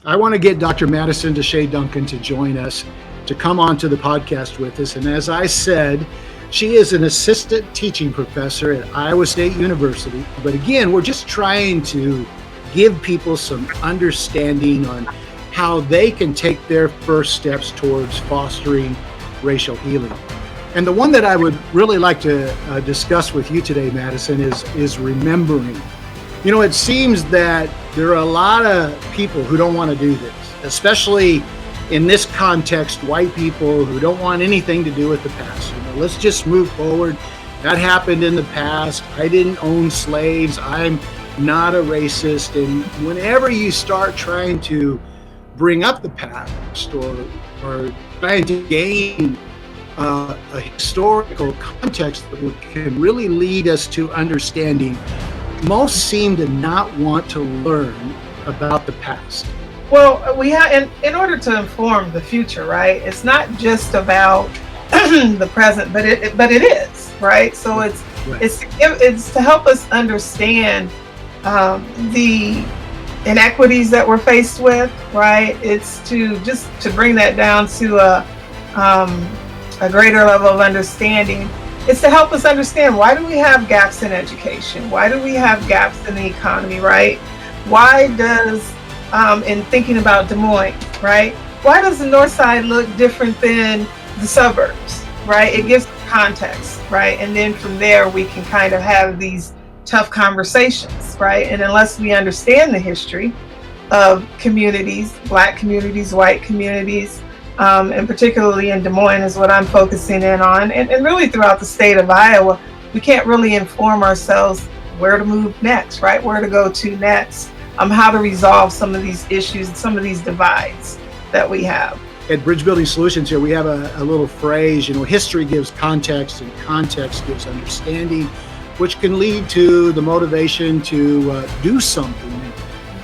I want to get Dr. Madison Deshea Duncan to join us, to come on to the podcast with us. And as I said, she is an assistant teaching professor at Iowa State University. But again, we're just trying to give people some understanding on how they can take their first steps towards fostering racial healing. And the one that I would really like to discuss with you today, Madison, is remembering. You know, it seems that there are a lot of people who don't want to do this, especially in this context, white people who don't want anything to do with the past. You know, let's just move forward. That happened in the past. I didn't own slaves. I'm not a racist. And whenever you start trying to bring up the past or trying to gain a historical context that can really lead us to understanding, most seem to not want to learn about the past. Well, we have, in order to inform the future, right? It's not just about the present, but it is, right? So it's to help us understand the inequities that we're faced with, right? It's to bring that down to a greater level of understanding. It's to help us understand, why do we have gaps in education? Why do we have gaps in the economy, right? Why does, in thinking about Des Moines, right? Why does the North Side look different than the suburbs, right? It gives context, right? And then from there, we can kind of have these tough conversations, right? And unless we understand the history of communities, Black communities, white communities, and particularly in Des Moines is what I'm focusing in on, and really throughout the state of Iowa, we can't really inform ourselves where to move next, right? Where to go to next, how to resolve some of these issues and some of these divides that we have. At Bridge Building Solutions here, we have a little phrase, you know, history gives context and context gives understanding, which can lead to the motivation to do something.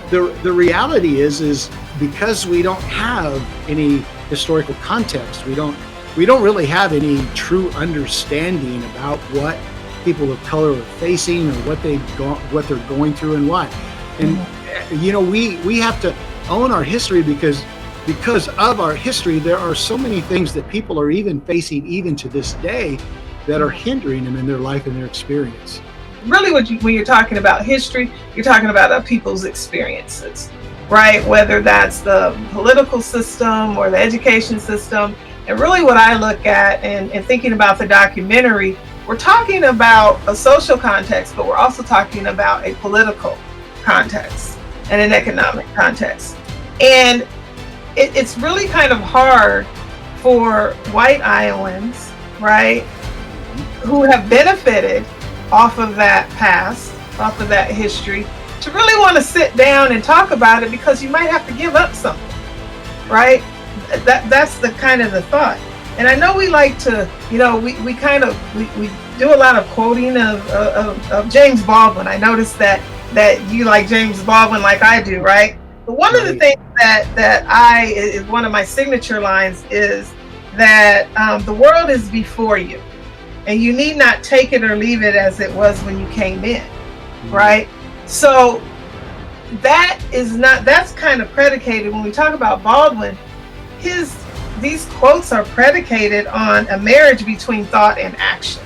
The reality is because we don't have any historical context, we don't really have any true understanding about what people of color are facing or what they're going through and why. And you know, we have to own our history because of our history, there are so many things that people are even facing even to this day that are hindering them in their life and their experience. Really, when you're talking about history, you're talking about people's experiences, right? Whether that's the political system or the education system. And really what I look at and thinking about the documentary, we're talking about a social context, but we're also talking about a political context and an economic context. And it's really kind of hard for white Iowans, right, who have benefited off of that past, off of that history, to really want to sit down and talk about it, because you might have to give up something, right? That's the kind of the thought. And I know we like to, you know, we do a lot of quoting of James Baldwin. I noticed that you like James Baldwin like I do, right? But one of the things that is one of my signature lines is that the world is before you, and you need not take it or leave it as it was when you came in, right? So that's kind of predicated when we talk about Baldwin. These quotes are predicated on a marriage between thought and action,